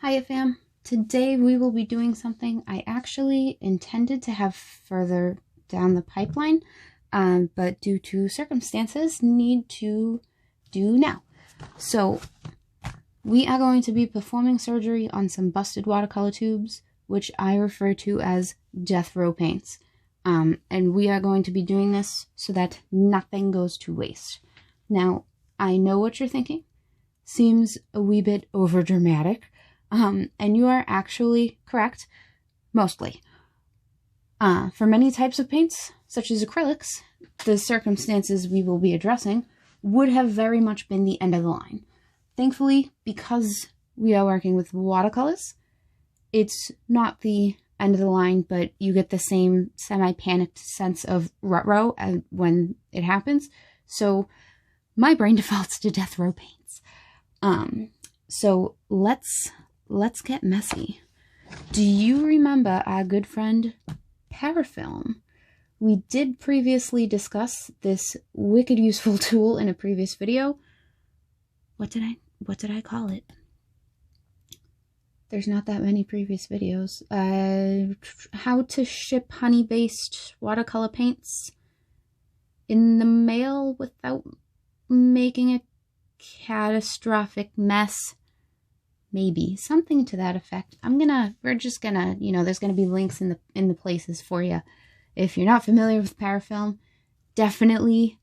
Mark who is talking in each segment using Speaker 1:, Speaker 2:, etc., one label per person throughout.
Speaker 1: Hiya fam! Today we will be doing something I actually intended to have further down the pipeline, but due to circumstances need to do now. So we are going to be performing surgery on some busted watercolor tubes, which I refer to as death row paints. And we are going to be doing this so that nothing goes to waste. Now, I know what you're thinking. Seems a wee bit over dramatic. And you are actually correct, mostly. For many types of paints, such as acrylics, the circumstances we will be addressing would have very much been the end of the line. Thankfully, because we are working with watercolors, it's not the end of the line, but you get the same semi-panicked sense of rut-row when it happens. So my brain defaults to death row paints. So let's get messy. Do you remember our good friend Parafilm? We did previously discuss this wicked useful tool in a previous video. What did I call it? There's not that many previous videos. How to ship honey-based watercolor paints in the mail without making a catastrophic mess. Maybe something to that effect. We're just gonna, there's gonna be links in the places for you. If you're not familiar with Parafilm, definitely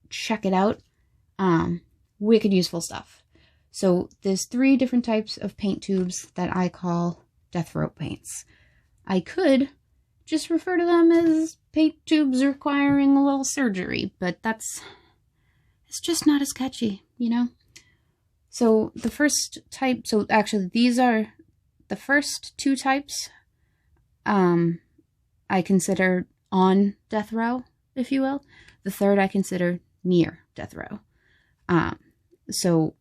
Speaker 1: check it out. Wicked useful stuff. So there's 3 different types of paint tubes that I call death row paints. I could just refer to them as paint tubes requiring a little surgery, but it's just not as catchy, So the first type, these are the first 2 types I consider on death row, if you will. The third I consider near death row. So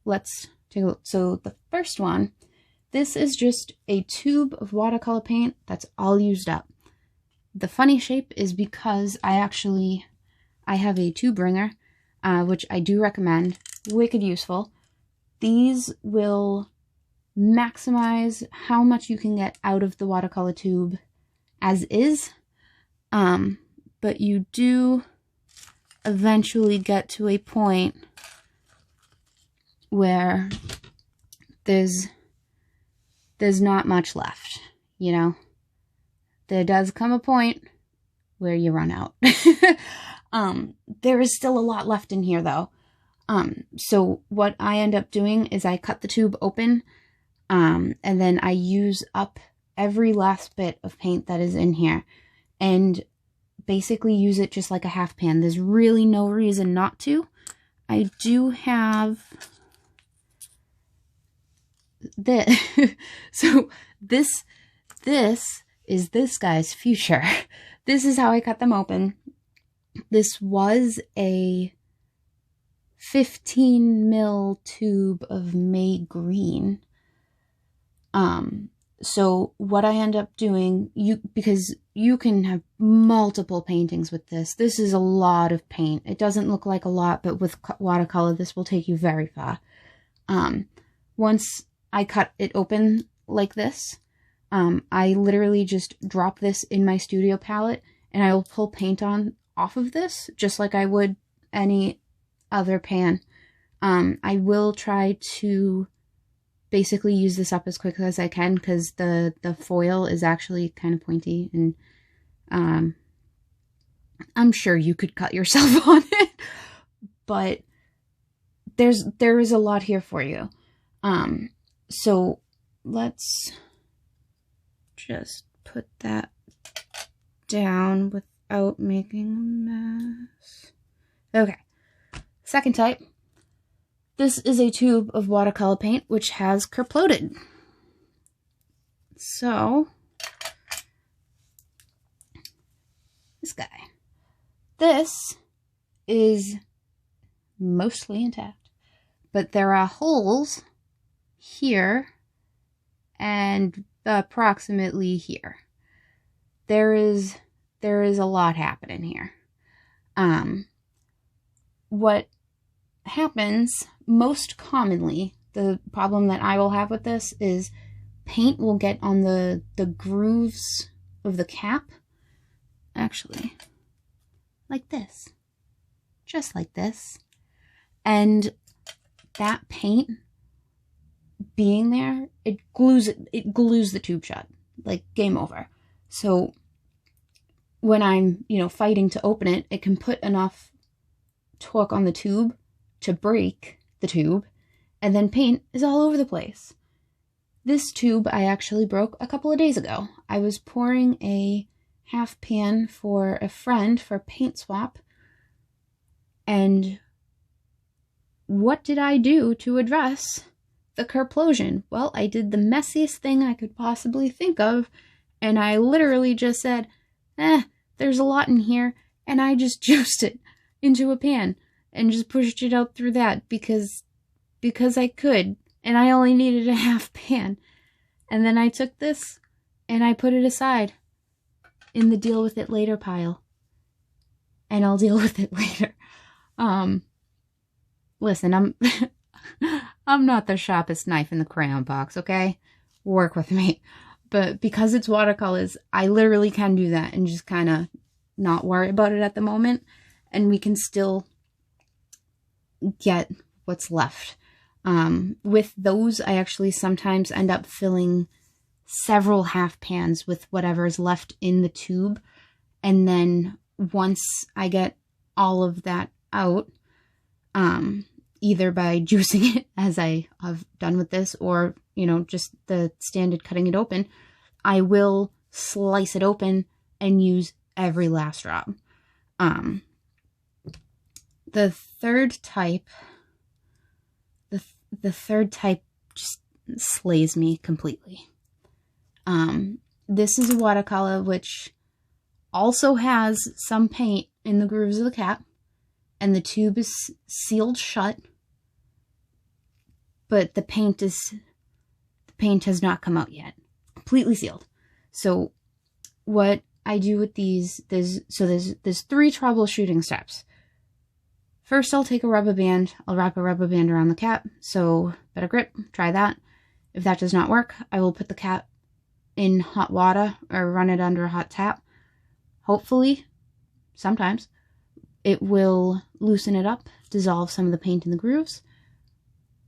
Speaker 1: let's take a look. So the first one, this is just a tube of watercolor paint that's all used up. The funny shape is because I have a tube ringer, which I do recommend. Wicked useful. These will maximize how much you can get out of the watercolor tube as is, but you do eventually get to a point where there's not much left, There does come a point where you run out. There is still a lot left in here, though. So what I end up doing is I cut the tube open, and then I use up every last bit of paint that is in here, and basically use it just like a half pan. There's really no reason not to. I do have this. So this is this guy's future. This is how I cut them open. This was a 15 mil tube of May green. So what I end up doing, because you can have multiple paintings with this. This is a lot of paint. It doesn't look like a lot, but with watercolor, this will take you very far. Once I cut it open like this, I literally just drop this in my studio palette, and I will pull paint off of this, just like I would any other pan. I will try to basically use this up as quickly as I can, because the foil is actually kind of pointy, and I'm sure you could cut yourself on it, but there is a lot here for you. So let's just put that down without making a mess. Okay. Second type. This is a tube of watercolor paint which has kerploded. So this guy. This is mostly intact, but there are holes here and approximately here. There is a lot happening here. What happens most commonly the problem that I will have with this is paint will get on the grooves of the cap. Actually, like this. Just like this. And that paint being there, it glues the tube shut. Like, game over. So when I'm, fighting to open it, it can put enough torque on the tube to break the tube, and then paint is all over the place. This tube I actually broke a couple of days ago. I was pouring a half pan for a friend for paint swap, and what did I do to address the kerplosion? Well, I did the messiest thing I could possibly think of, and I literally just said, there's a lot in here, and I just juiced it into a pan and just pushed it out through that because I could, and I only needed a half pan. And then I took this and I put it aside in the deal with it later pile. And I'll deal with it later. Listen, I'm not the sharpest knife in the crayon box, okay? Work with me. But because it's watercolors, I literally can do that and just kind of not worry about it at the moment. And we can still get what's left. With those, I actually sometimes end up filling several half pans with whatever is left in the tube. And then once I get all of that out, either by juicing it, as I have done with this, or, just the standard cutting it open, I will slice it open and use every last drop. The third type just slays me completely. This is a watercolor which also has some paint in the grooves of the cap, and the tube is sealed shut, but the paint has not come out yet. Completely sealed. So what I do with these, there's 3 troubleshooting steps. First, I'll take a rubber band. I'll wrap a rubber band around the cap. So, better grip. Try that. If that does not work, I will put the cap in hot water or run it under a hot tap. Hopefully, sometimes, it will loosen it up, dissolve some of the paint in the grooves.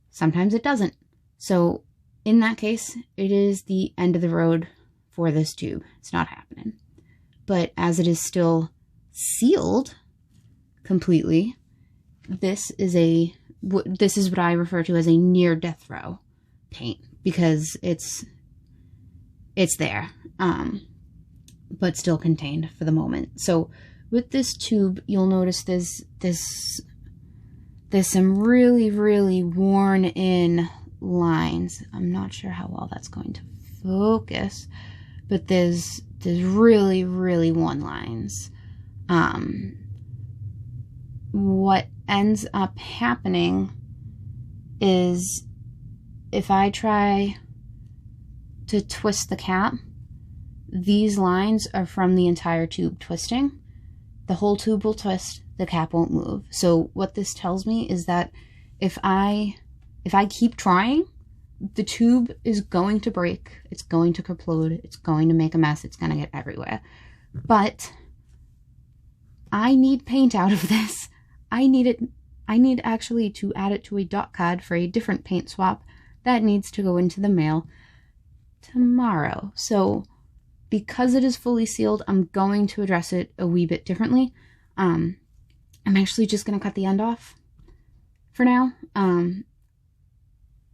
Speaker 1: Sometimes it doesn't. So, in that case, it is the end of the road for this tube. It's not happening. But as it is still sealed completely, this is what I refer to as a near death row paint, because it's there, but still contained for the moment. So with this tube, you'll notice there's some really, really worn in lines. I'm not sure how well that's going to focus, but there's really, really worn lines. What ends up happening is if I try to twist the cap, these lines are from the entire tube twisting. The whole tube will twist, the cap won't move. So what this tells me is that if I keep trying, the tube is going to break, it's going to kerplode, it's going to make a mess, it's going to get everywhere. But I need paint out of this. I need actually to add it to a dot card for a different paint swap that needs to go into the mail tomorrow. So because it is fully sealed, I'm going to address it a wee bit differently. I'm actually just going to cut the end off for now.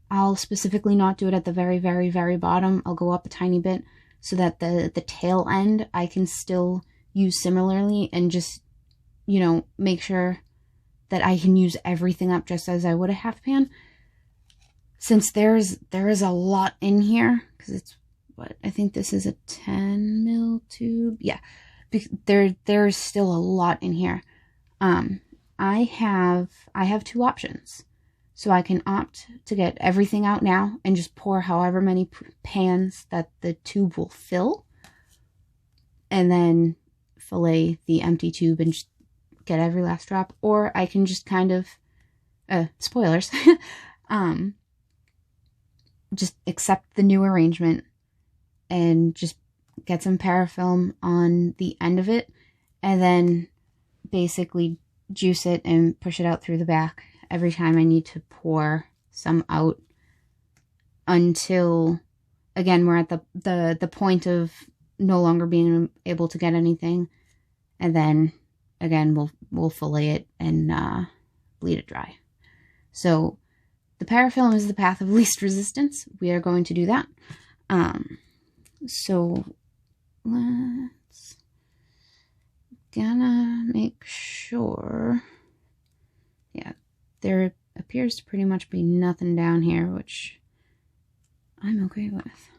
Speaker 1: I'll specifically not do it at the very, very, very bottom. I'll go up a tiny bit so that the tail end I can still use similarly, and just, make sure that I can use everything up just as I would a half pan. Since there is a lot in here, because it's I think this is a 10 mil tube. Yeah, there's still a lot in here. I have 2 options. So I can opt to get everything out now and just pour however many pans that the tube will fill, and then fillet the empty tube and just get every last drop. Or I can just kind of, spoilers, just accept the new arrangement and just get some parafilm on the end of it, and then basically juice it and push it out through the back every time I need to pour some out, until, again, we're at the point of no longer being able to get anything, and then again we'll fillet it and bleed it dry. So the parafilm is the path of least resistance. We are going to do that. So let's gonna make sure, yeah, there appears to pretty much be nothing down here, which I'm okay with.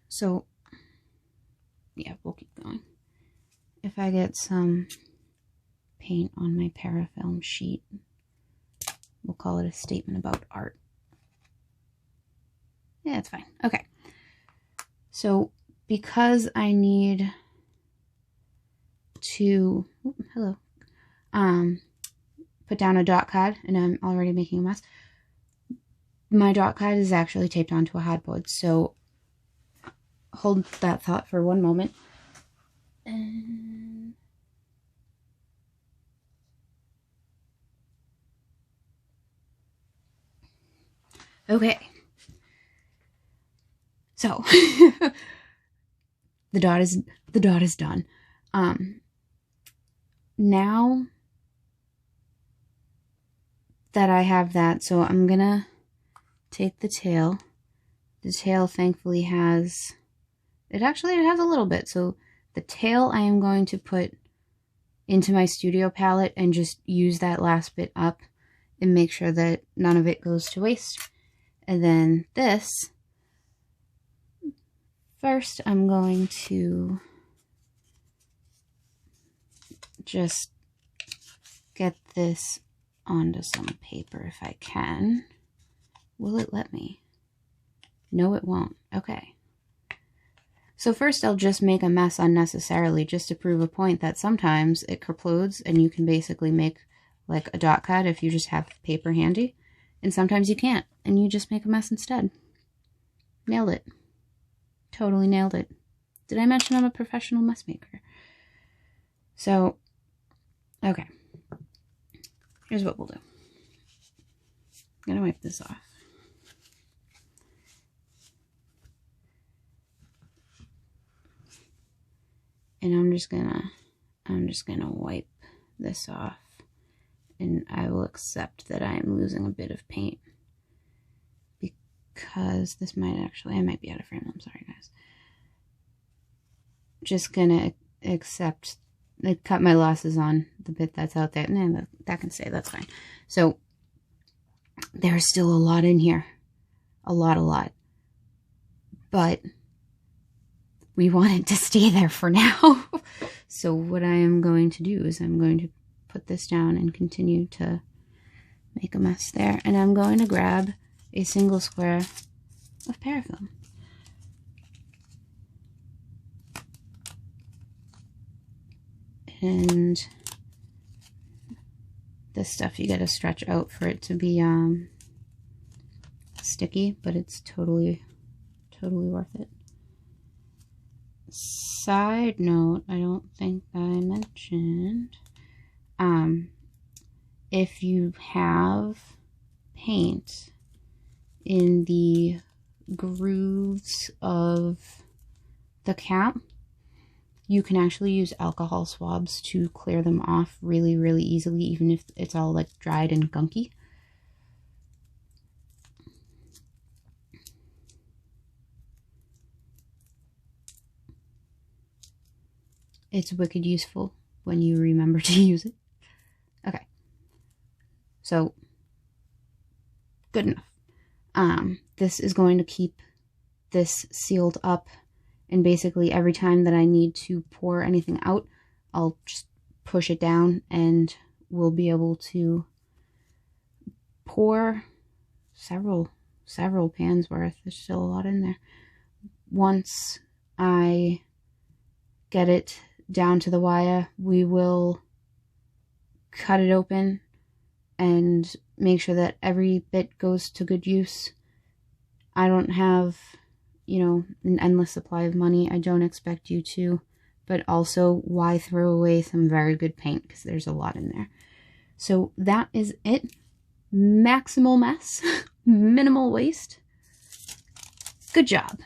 Speaker 1: So yeah, we'll keep going. If I get some paint on my parafilm sheet, we'll call it a statement about art. Yeah, it's fine. Okay. So because I need to, put down a dot card, and I'm already making a mess. My dot card is actually taped onto a hardboard, so hold that thought for one moment. And okay. So the dot is done. Now that I have that, so I'm gonna take the tail. The tail thankfully has, it has a little bit, so the tail I am going to put into my studio palette and just use that last bit up and make sure that none of it goes to waste. And then this, first I'm going to just get this onto some paper if I can. Will it let me? No, it won't. Okay. So first I'll just make a mess unnecessarily, just to prove a point that sometimes it kerplodes and you can basically make like a dot card if you just have paper handy. And sometimes you can't, and you just make a mess instead. Nailed it. Totally nailed it. Did I mention I'm a professional mess maker? So, okay. Here's what we'll do. I'm gonna wipe this off. And I'm just gonna wipe this off, and I will accept that I am losing a bit of paint, because this might actually, I might be out of frame. I'm sorry, guys. Just gonna accept, cut my losses on the bit that's out there, and then that can stay, that's fine. So there's still a lot in here, a lot, but we want it to stay there for now. So what I am going to do is I'm going to put this down and continue to make a mess there. And I'm going to grab a single square of parafilm. And this stuff you gotta stretch out for it to be sticky, but it's totally worth it. Side note, I don't think I mentioned, if you have paint in the grooves of the cap, you can actually use alcohol swabs to clear them off really easily, even if it's all like dried and gunky. It's wicked useful when you remember to use it. Okay. So, good enough. This is going to keep this sealed up, and basically every time that I need to pour anything out, I'll just push it down and we'll be able to pour several pans worth. There's still a lot in there. Once I get it down to the wire, we will cut it open and make sure that every bit goes to good use. I don't have, you know, an endless supply of money. I don't expect you to, but also why throw away some very good paint, because there's a lot in there. So that is it. Maximal mess, minimal waste. Good job.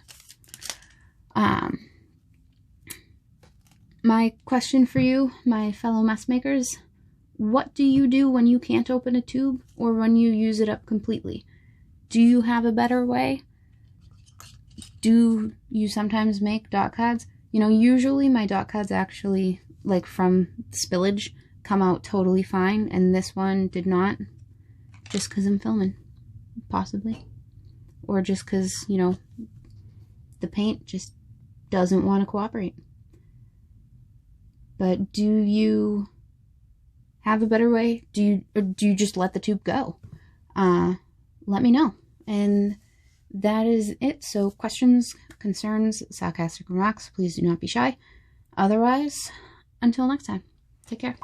Speaker 1: My question for you, my fellow mess makers, what do you do when you can't open a tube or when you use it up completely? Do you have a better way? Do you sometimes make dot cards? You know, usually my dot cards actually, like from spillage, come out totally fine, and this one did not, just because I'm filming, possibly. Or just because, you know, the paint just doesn't want to cooperate. But do you have a better way? Do you just let the tube go? Let me know. And that is it. So questions, concerns, sarcastic remarks, please do not be shy. Otherwise, until next time, take care.